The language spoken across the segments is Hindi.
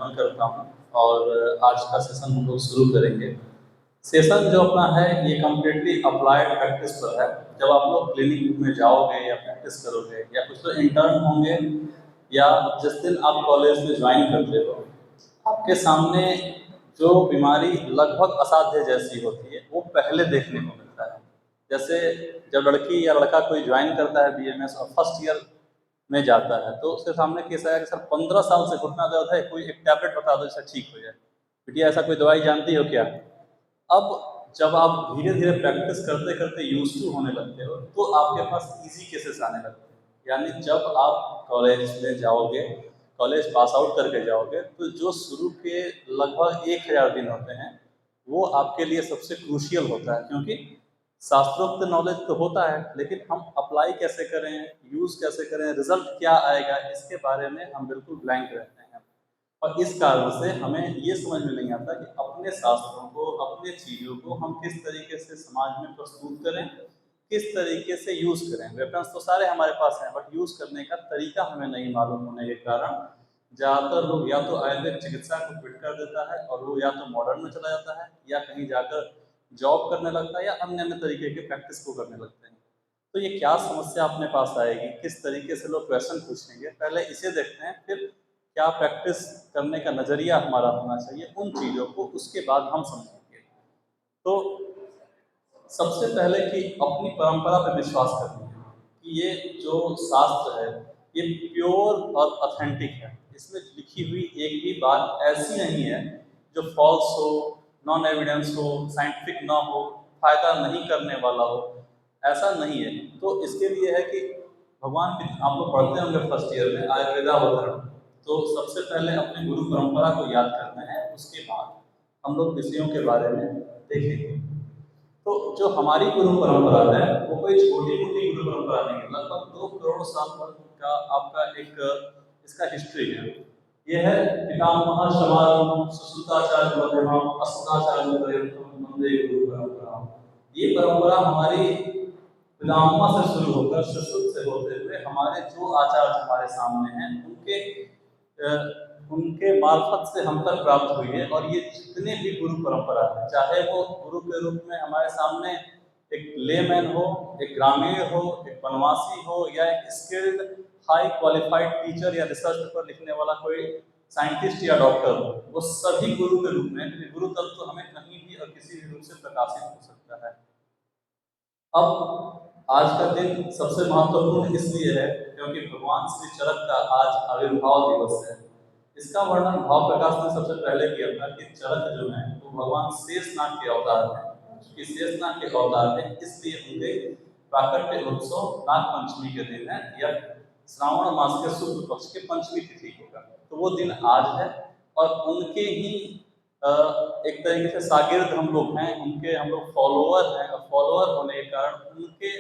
वेलकम करता हूँ और आज का सेशन हम लोग शुरू करेंगे। सेशन जो अपना है ये कम्प्लीटली अप्लाइड प्रैक्टिस पर है। जब आप लोग क्लिनिक में जाओगे या प्रैक्टिस करोगे या कुछ तो इंटर्न होंगे या जिस दिन आप कॉलेज में ज्वाइन करते हो, आपके सामने जो बीमारी लगभग असाध्य जैसी होती है वो पहले देखने को मिलता है। जैसे जब लड़की या लड़का कोई ज्वाइन करता है बीएमएस और फर्स्ट ईयर में जाता है तो उसके सामने केस आया कि सर 15 साल से घुटना दर्द है, कोई एक टैबलेट बता दो जिससे ठीक हो जाए। बिटिया ऐसा कोई दवाई जानती हो क्या? अब जब आप धीरे धीरे प्रैक्टिस करते करते यूज टू होने लगते हो तो आपके पास इजी केसेस आने लगते हैं। यानी जब आप कॉलेज में जाओगे, कॉलेज पास आउट करके जाओगे तो जो शुरू के लगभग 1000 दिन होते हैं वो आपके लिए सबसे क्रूशियल होता है, क्योंकि शास्त्रोक्त नॉलेज तो होता है लेकिन हम अप्लाई कैसे करें, यूज कैसे करें, रिजल्ट क्या आएगा, इसके बारे में हम बिल्कुल ब्लैंक रहते हैं। और इस कारण से हमें ये समझ में नहीं आता कि अपने शास्त्रों को, अपने चीज़ों को हम किस तरीके से समाज में प्रस्तुत करें, किस तरीके से यूज़ करें। वेपन्स तो सारे हमारे पास हैं बट यूज़ करने का तरीका हमें नहीं मालूम होने के कारण ज़्यादातर लोग या तो आयुर्वेदिक चिकित्सा को क्विट कर देता है और वो या तो मॉडर्न में चला जाता है या कहीं जाकर जॉब करने लगता है या अन्य अन्य तरीके के प्रैक्टिस को करने लगते हैं। तो ये क्या समस्या अपने पास आएगी, किस तरीके से लोग क्वेश्चन पूछेंगे, पहले इसे देखते हैं, फिर क्या प्रैक्टिस करने का नज़रिया हमारा होना चाहिए उन चीज़ों को, उसके बाद हम समझेंगे। तो सबसे पहले कि अपनी परंपरा पर विश्वास करनी है कि ये जो शास्त्र है ये प्योर और ऑथेंटिक है। इसमें लिखी हुई एक भी बात ऐसी नहीं है जो फॉल्स हो, नॉन एविडेंस हो, साइंटिफिक ना हो, फायदा नहीं करने वाला हो, ऐसा नहीं है। तो इसके लिए है कि भगवान की आप लोग पढ़ते होंगे फर्स्ट ईयर में आयुर्वेदावतरण, तो सबसे पहले अपने गुरु परंपरा को याद करना है, उसके बाद हम लोग विषयों के बारे में देखेंगे। तो जो हमारी गुरु परंपरा है वो कोई छोटी मोटी गुरु परंपरा नहीं है, लगभग 2 करोड़ साल का आपका एक इसका हिस्ट्री है। ये है पितामह समागम सुश्रुताचार्य मध्यमम अस्मदाचार्य पर्यंतम वंदे गुरु परंपरा। ये परंपरा हमारी पितामह से शुरू होकर सुश्रुत से होते हुए हमारे जो आचार्य हमारे सामने हैं उनके मार्फत से हम तक प्राप्त हुई है। और ये जितने भी गुरु परंपरा है, चाहे वो गुरु के रूप में हमारे सामने एक लेमैन हो, एक ग्रामीण हो, एक वनवासी हो या एक स्किल्ड हाई क्वालिफाइड टीचर या रिसर्च पेपर लिखने वाला कोई साइंटिस्ट या डॉक्टर हो, वो सभी गुरु के रूप में, गुरु तत्व तो हमें कहीं भी और किसी भी रूप से प्रकाशित हो सकता है। अब आज का दिन सबसे महत्वपूर्ण इसलिए है क्योंकि भगवान श्री चरक का आज आविर्भाव दिवस है। इसका वर्णन भाव प्रकाश ने सबसे पहले किया था कि चरक जो है वो भगवान शेषनाग के अवतार हैं। क्योंकि शेषनाग के अवतार हैं इसलिए उनके प्राकट्य उत्सव नाग पंचमी के दिन है या श्रावण मास के शुक्ल पक्ष के पंचमी तिथि होगा। तो वो दिन आज है और उनके ही एक तरीके से शागिर्द हम लोग हैं, उनके हम लोग फॉलोअर हैं और फॉलोअर होने के कारण उनके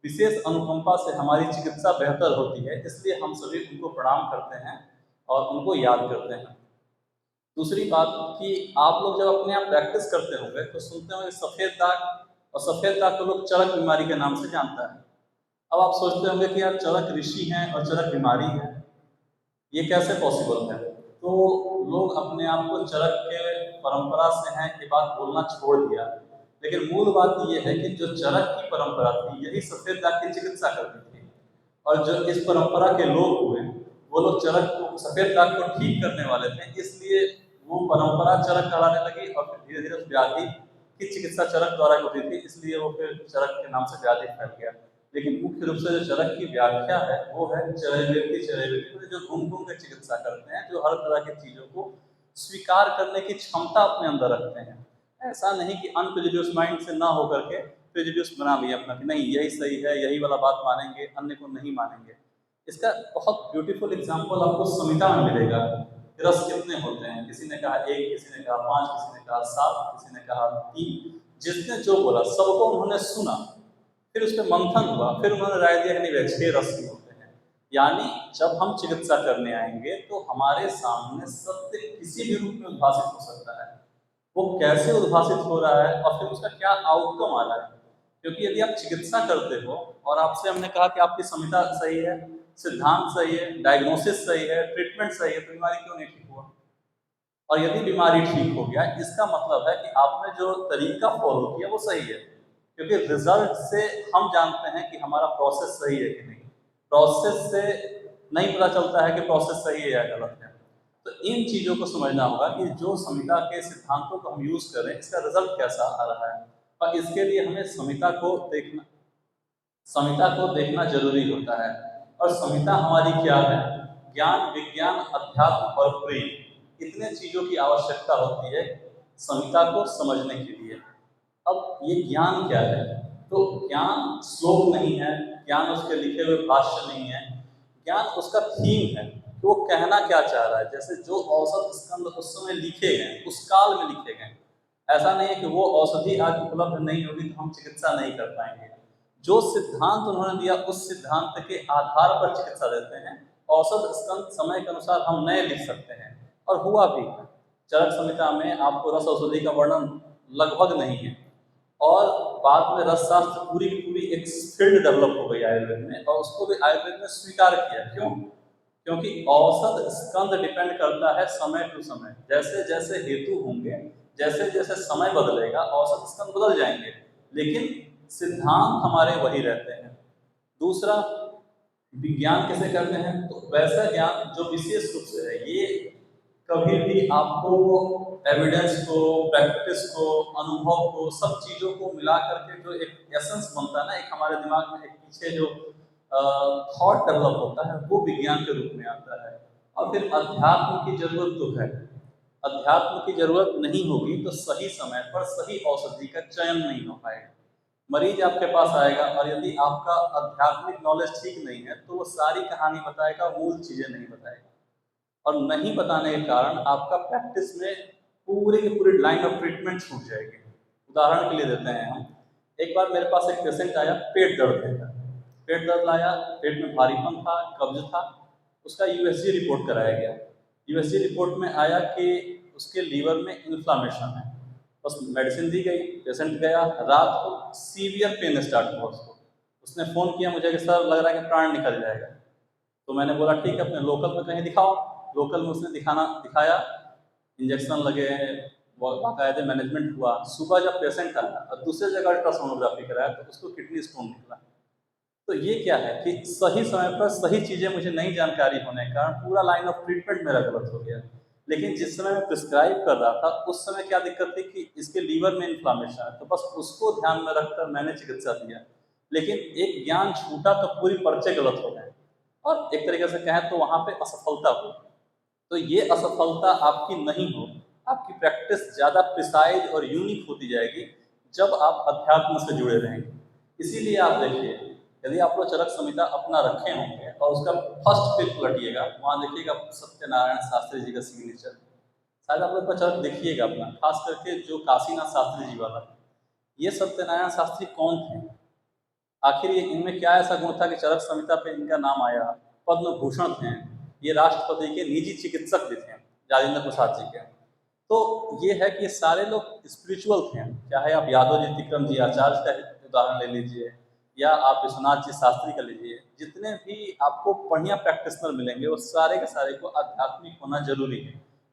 विशेष अनुकंपा से हमारी चिकित्सा बेहतर होती है, इसलिए हम सभी उनको प्रणाम करते हैं और उनको याद करते हैं। दूसरी बात कि आप लोग जब अपने आप प्रैक्टिस करते होंगे तो सुनते होंगे सफ़ेद दाग, और सफ़ेद दाग को लोग चरक बीमारी के नाम से जानता है। अब आप सोचते होंगे कि यार चरक ऋषि हैं और चरक बीमारी है, ये कैसे पॉसिबल है? तो लोग अपने आप को चरक के परंपरा से हैं ये बात बोलना छोड़ दिया, लेकिन मूल बात ये है कि जो चरक की परंपरा थी यही सफ़ेद दाग की चिकित्सा करती थी। और जो इस परंपरा के लोग हुए वो लोग चरक को, सफ़ेद दाग को ठीक करने वाले थे, इसलिए वो परंपरा चरक कहलाने लगी और फिर धीरे धीरे उस व्याधि की चिकित्सा चरक द्वारा होती थी, इसलिए वो फिर चरक के नाम से व्याधि फैल गया। लेकिन मुख्य रूप से जो चरक की व्याख्या है वो है चरैवेति। चरैवेति जो घूम घूम के चिकित्सा करते हैं, जो हर तरह की चीज़ों को स्वीकार करने की क्षमता अपने अंदर रखते हैं। ऐसा नहीं कि अनप्रेजुडियूस्ड माइंड से ना होकर के प्रेजुडियूस बना लिया अपना कि नहीं यही सही है, यही वाला बात मानेंगे, अन्य को नहीं मानेंगे। इसका बहुत ब्यूटीफुल एग्जाम्पल आपको संहिता में मिलेगा। रस कितने होते हैं, किसी ने कहा 1, किसी ने कहा 5, किसी ने कहा 7, किसी ने कहा 3। जिसने जो बोला सबको उन्होंने सुना, फिर उस पर मंथन हुआ, फिर उन्होंने राय दिया कि नहीं वह 6 रस ही होते हैं। यानी जब हम चिकित्सा करने आएंगे तो हमारे सामने सत्य किसी भी रूप में उद्भासित हो सकता है। वो कैसे उद्भासित हो रहा है और फिर उसका क्या आउटकम आ रहा है। क्योंकि यदि आप चिकित्सा करते हो और आपसे हमने कहा कि आपकी संहिता सही है, सिद्धांत सही है, डायग्नोसिस सही है, ट्रीटमेंट सही है, तो बीमारी क्यों नहीं ठीक हुआ? और यदि बीमारी ठीक हो गया, इसका मतलब है कि आपने जो तरीका फॉलो किया वो सही है, क्योंकि रिजल्ट से हम जानते हैं कि हमारा प्रोसेस सही है कि नहीं। प्रोसेस से नहीं पता चलता है कि प्रोसेस सही है या गलत है। तो इन चीज़ों को समझना होगा कि जो संहिता के सिद्धांतों को हम यूज़ कर रहे हैं, इसका रिजल्ट कैसा आ रहा है, और इसके लिए हमें संहिता को देखना जरूरी होता है। और संहिता हमारी क्या है? ज्ञान, विज्ञान, अध्यात्म और प्रेम, इतने चीजों की आवश्यकता होती है संहिता को समझने के लिए। अब ये ज्ञान क्या है? तो ज्ञान श्लोक नहीं है, ज्ञान उसके लिखे हुए भाष्य नहीं है, ज्ञान उसका थीम है कि वो कहना क्या चाह रहा है। जैसे जो औसत स्कंद उस समय लिखे गए, उस काल में लिखे गए, ऐसा नहीं है कि वो औषधि आज उपलब्ध नहीं होगी तो हम चिकित्सा नहीं कर पाएंगे। जो सिद्धांत उन्होंने दिया उस सिद्धांत के आधार पर चिकित्सा देते हैं। औसत स्कंद समय के अनुसार हम नए लिख सकते हैं, और हुआ भी। चरक संहिता में आपको रस औषधि का वर्णन लगभग नहीं है, और बाद में रस शास्त्र पूरी की पूरी एक फील्ड डेवलप हो गई आयुर्वेद में, और उसको भी आयुर्वेद ने स्वीकार किया। क्यों? क्योंकि औसत स्कंद डिपेंड करता है समय टू समय। जैसे जैसे हेतु होंगे, जैसे जैसे समय बदलेगा, औसत स्कंद बदल जाएंगे, लेकिन सिद्धांत हमारे वही रहते हैं। दूसरा, विज्ञान किसे कहते हैं? तो वैसा ज्ञान जो विशेष रूप से है, ये कभी भी आपको एविडेंस को, प्रैक्टिस को, अनुभव को, सब चीज़ों को मिला करके जो एक एसेंस बनता है ना, एक हमारे दिमाग में एक पीछे जो थॉट डेवलप होता है, वो विज्ञान के रूप में आता है। और फिर अध्यात्म की जरूरत तो है। अध्यात्म की जरूरत नहीं होगी तो सही समय पर सही औषधि का चयन नहीं हो पाएगा। मरीज आपके पास आएगा, और यदि आपका आध्यात्मिक नॉलेज ठीक नहीं है तो वो सारी कहानी बताएगा, मूल चीजें नहीं बताएगा। और नहीं बताने के कारण आपका प्रैक्टिस में पूरी की पूरी लाइन ऑफ ट्रीटमेंट छूट जाएगी। उदाहरण के लिए देते हैं हम, एक बार मेरे पास एक पेशेंट आया, पेट दर्द लेकर। पेट दर्द आया, पेट में भारीपन था, कब्ज था। उसका यूएसजी रिपोर्ट कराया गया। यूएसजी रिपोर्ट में आया कि उसके लीवर में इन्फ्लामेशन है। बस मेडिसिन दी गई, पेशेंट गया, रात को सीवियर पेन स्टार्ट हुआ उसको। उसने फ़ोन किया मुझे कि सर लग रहा है कि प्राण निकल जाएगा। तो मैंने बोला ठीक है, अपने लोकल में कहीं दिखाओ। लोकल में उसने दिखाया, इंजेक्शन लगे, बाकायदे मैनेजमेंट हुआ। सुबह जब पेशेंट आया और दूसरे जगह अल्ट्रासोनोग्राफी कराया तो उसको किडनी स्टोन निकला। तो ये क्या है कि सही समय पर सही चीज़ें मुझे नहीं जानकारी होने के कारण पूरा लाइन ऑफ ट्रीटमेंट मेरा गलत हो गया। लेकिन जिस समय मैं प्रिस्क्राइब कर रहा था उस समय क्या दिक्कत थी कि इसके लीवर में इन्फ्लामेशन है, तो बस उसको ध्यान में रखकर मैंने चिकित्सा दिया। लेकिन एक ज्ञान छूटा तो पूरी पर्चे गलत हो गए, और एक तरीके से कहें तो वहाँ पे असफलता हुई। तो ये असफलता आपकी नहीं हो, आपकी प्रैक्टिस ज़्यादा प्रिसाइज और यूनिक होती जाएगी जब आप अध्यात्म से जुड़े रहेंगे। इसीलिए आप देखिए, यदि आप लोग चरक संहिता अपना रखे होंगे और उसका फर्स्ट पेज पलटिएगा, वहाँ देखिएगा सत्यनारायण शास्त्री जी का सिग्नेचर। शायद आप लोग का चरक देखिएगा अपना, खास करके जो काशीनाथ शास्त्री जी वाला। ये सत्यनारायण शास्त्री कौन थे? आखिर ये इनमें क्या ऐसा गुण था कि चरक संहिता पे इनका नाम आया? पद्म भूषण थे, ये राष्ट्रपति के निजी चिकित्सक भी थे, राजेंद्र प्रसाद जी के। तो ये है कि सारे लोग स्पिरिचुअल थे, चाहे आप यादव जी, विक्रम जी आचार्य का उदाहरण ले लीजिए, या आप विश्वनाथ जी शास्त्री का लीजिए। जितने भी आपको बढ़िया प्रैक्टिशनर मिलेंगे वो सारे के सारे को आध्यात्मिक होना जरूरी है,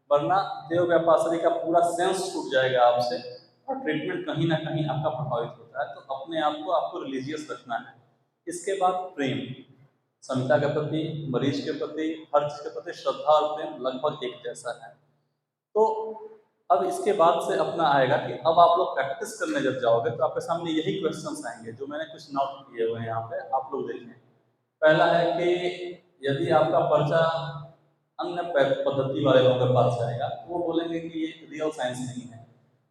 वरना देव व्यापारी का पूरा सेंस छूट जाएगा आपसे, और ट्रीटमेंट कहीं ना कहीं आपका प्रभावित होता है। तो अपने आप को आपको रिलीजियस रखना है। इसके बाद प्रेम, संहिता के प्रति, मरीज के प्रति, हर चीज के प्रति श्रद्धा और प्रेम लगभग एक जैसा है। तो अब इसके बाद से अपना आएगा कि अब आप लोग प्रैक्टिस करने जब जाओगे तो आपके सामने यही क्वेश्चंस आएंगे जो मैंने कुछ नोट किए हुए हैं यहाँ पे, आप लोग देखें। पहला है कि यदि आपका पर्चा अन्य पद्धति वाले लोगों के पास जाएगा तो वो बोलेंगे कि ये रियल साइंस नहीं है,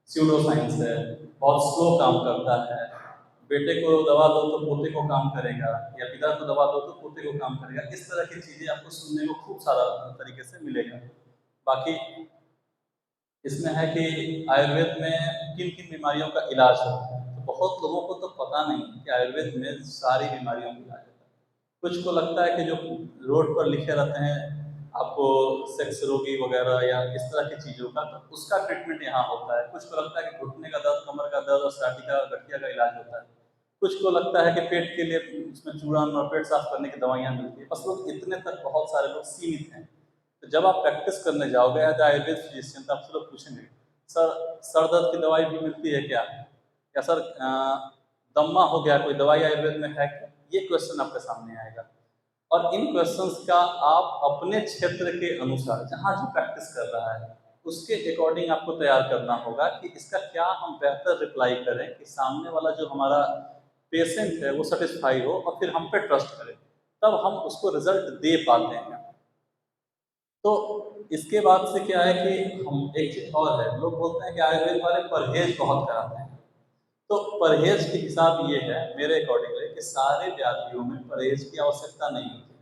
स्यूडो साइंस है, बहुत स्लो काम करता है। बेटे को दवा दो तो पोते को काम करेगा, या पिता को दवा दो तो पोते को काम करेगा। इस तरह की चीजें आपको सुनने को खूब सारा तरीके से मिलेगा। बाकी इसमें है कि आयुर्वेद में किन किन बीमारियों का इलाज होता है। तो बहुत लोगों को तो पता नहीं कि आयुर्वेद में सारी बीमारियों का इलाज होता है। कुछ को लगता है कि जो रोड पर लिखे रहते हैं आपको सेक्स रोगी वगैरह या इस तरह की चीज़ों का, तो उसका ट्रीटमेंट यहाँ होता है। कुछ को लगता है कि घुटने का दर्द, कमर का दर्द और साटिका गठिया का इलाज होता है। कुछ को लगता है कि पेट के लिए उसमें चूर्ण और पेट साफ करने की दवाइयाँ मिलती है। बस लोग इतने तक बहुत सारे लोग सीमित हैं। तो जब आप प्रैक्टिस करने जाओगे एज आयुर्वेद फिजिशियन तो आपसे लोग पूछेंगे, सर सर दर्द की दवाई भी मिलती है क्या, या सर दम्मा हो गया कोई दवाई आयुर्वेद में है क्या, ये क्वेश्चन आपके सामने आएगा। और इन क्वेश्चंस का आप अपने क्षेत्र के अनुसार जहाँ जो प्रैक्टिस कर रहा है उसके अकॉर्डिंग आपको तैयार करना होगा कि इसका क्या हम बेहतर रिप्लाई करें कि सामने वाला जो हमारा पेशेंट है वो सेटिस्फाई हो और फिर हम पे ट्रस्ट करे, तब हम उसको रिजल्ट दे पाते हैं। तो इसके बाद से क्या है कि हम एक चीज़ और है, लोग बोलते हैं कि आयुर्वेद वाले परहेज बहुत कराते हैं। तो परहेज के हिसाब ये है मेरे अकॉर्डिंगली कि सारे व्याधियों में परहेज की आवश्यकता नहीं होती।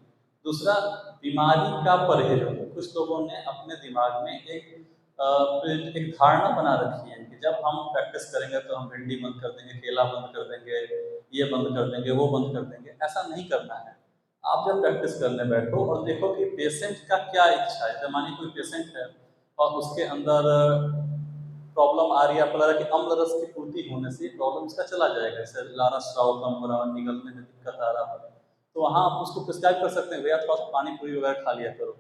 दूसरा, बीमारी का परहेज होता है। कुछ लोगों ने अपने दिमाग में एक धारणा बना रखी है कि जब हम प्रैक्टिस करेंगे तो हम भिंडी बंद कर देंगे, केला बंद कर देंगे, ये बंद कर देंगे, वो बंद कर देंगे। ऐसा नहीं करना है। आप जब प्रैक्टिस करने बैठो और देखो कि पेशेंट का क्या इच्छा है। जब मानिए कोई पेशेंट है और उसके अंदर प्रॉब्लम आ रही है, आपको लग रहा है कि अम्ल रस की पूर्ति होने से प्रॉब्लम इसका चला जाएगा, जैसे लारा स्राव कम हो रहा है, निगलने में दिक्कत आ रहा है, तो वहाँ आप उसको प्रिस्क्राइब कर सकते हैं, भैया थोड़ा सा पानी पूरी वगैरह खा लिया करो।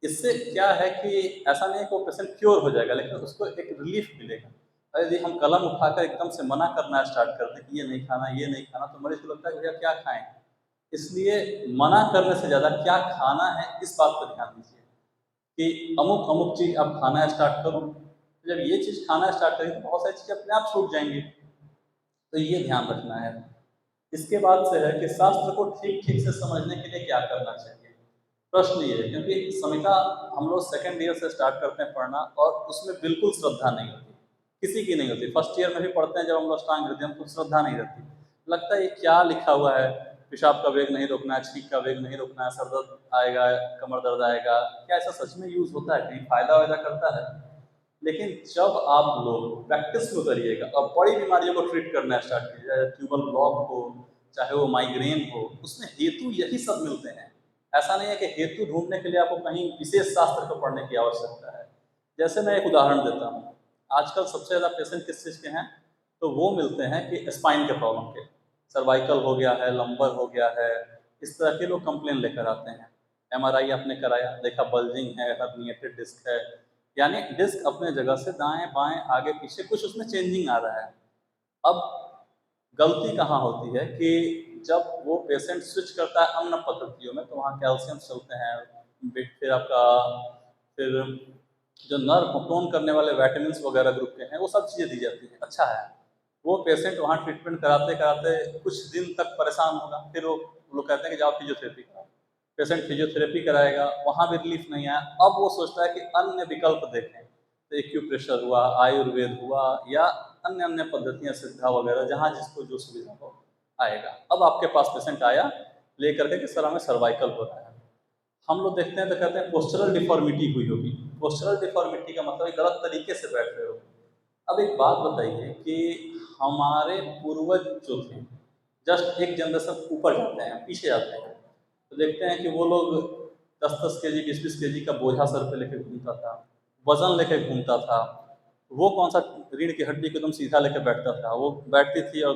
इससे क्या है कि ऐसा नहीं है कि वो पेशेंट क्योर हो जाएगा, लेकिन उसको एक रिलीफ मिलेगा। अरे यदि हम कलम उठाकर एकदम से मना करना स्टार्ट कर दें कि ये नहीं खाना, ये नहीं खाना, तो मरीज को लगता है कि भैया क्या खाएं। इसलिए मना करने से ज़्यादा क्या खाना है इस बात पर ध्यान दीजिए कि अमुक अमुक चीज़ आप खाना स्टार्ट करो। तो जब ये चीज़ खाना स्टार्ट करेंगे तो बहुत सारी चीज़ें अपने आप छूट जाएंगी। तो ये ध्यान रखना है। इसके बाद से है कि शास्त्र को ठीक ठीक से समझने के लिए क्या करना चाहिए। प्रश्न ये है क्योंकि संहिता हम लोग सेकंड ईयर से स्टार्ट करते हैं पढ़ना और उसमें बिल्कुल श्रद्धा नहीं होती, किसी की नहीं होती। फर्स्ट ईयर में भी पढ़ते हैं जब हम लोग अष्टांग हृदय में, तो श्रद्धा नहीं रहती। लगता है ये क्या लिखा हुआ है, पेशाब का वेग नहीं रोकना है, छींक का वेग नहीं रोकना है, सर दर्द आएगा, कमर दर्द आएगा, क्या ऐसा सच में यूज होता है, कहीं फायदा वायदा करता है। लेकिन जब आप लोग प्रैक्टिस में करिएगा और बड़ी बीमारियों को ट्रीट करना स्टार्ट कीजिए, चाहे ट्यूबल ब्लॉक हो, चाहे वो माइग्रेन हो, उसमें हेतु यही सब मिलते हैं। ऐसा नहीं है कि हेतु ढूंढने के लिए आपको कहीं विशेष शास्त्र को पढ़ने की आवश्यकता है। जैसे मैं एक उदाहरण देता हूँ, आजकल सबसे ज़्यादा पेशेंट किस चीज़ के हैं, तो वो मिलते हैं कि स्पाइन के प्रॉब्लम के, सर्वाइकल हो गया है, लंबर हो गया है, इस तरह के लोग कंप्लेन लेकर आते हैं। एमआरआई आपने कराया, देखा बल्जिंग है, हर्निएटेड डिस्क है, यानी डिस्क अपने जगह से दाएं बाएं आगे पीछे कुछ उसमें चेंजिंग आ रहा है। अब गलती कहाँ होती है कि जब वो पेशेंट स्विच करता है अन्य पद्धतियों में, तो वहाँ कैल्शियम चलते हैं, फिर आपका फिर जो नर्व को टोन करने वाले विटामिन वगैरह ग्रुप के हैं वो सब चीज़ें दी जाती हैं, अच्छा है। वो पेशेंट वहाँ ट्रीटमेंट कराते कराते कुछ दिन तक परेशान होगा, फिर वो लोग कहते हैं कि जाओ फिजियोथेरेपी कराओ। पेशेंट फिजियोथेरेपी कराएगा, वहाँ भी रिलीफ नहीं आया, अब वो सोचता है कि अन्य विकल्प देखें, तो एक्यूप्रेशर हुआ, आयुर्वेद हुआ, या अन्य अन्य पद्धतियाँ सिद्धा वगैरह, जहाँ जिसको जो सुविधा हो आएगा। अब आपके पास पेशेंट आया लेकर के कि सर हमें सर्वाइकल हो रहा है, हम लोग देखते हैं तो कहते हैं पोस्चरल डिफॉर्मिटी हुई होगी। पोस्चरल डिफॉर्मिटी का मतलब गलत तरीके से बैठ रहे हो। अब एक बात बताइए कि हमारे पूर्वज जो थे, जस्ट एक जनरेशन ऊपर जाते हैं, पीछे जाते हैं, तो देखते हैं कि वो लोग 10-10 केजी, 20-20 केजी का बोझा सर पे लेके घूमता था, वजन लेके घूमता था। वो कौन सा रीढ़ की हड्डी को एकदम सीधा लेके बैठता था, वो बैठती थी और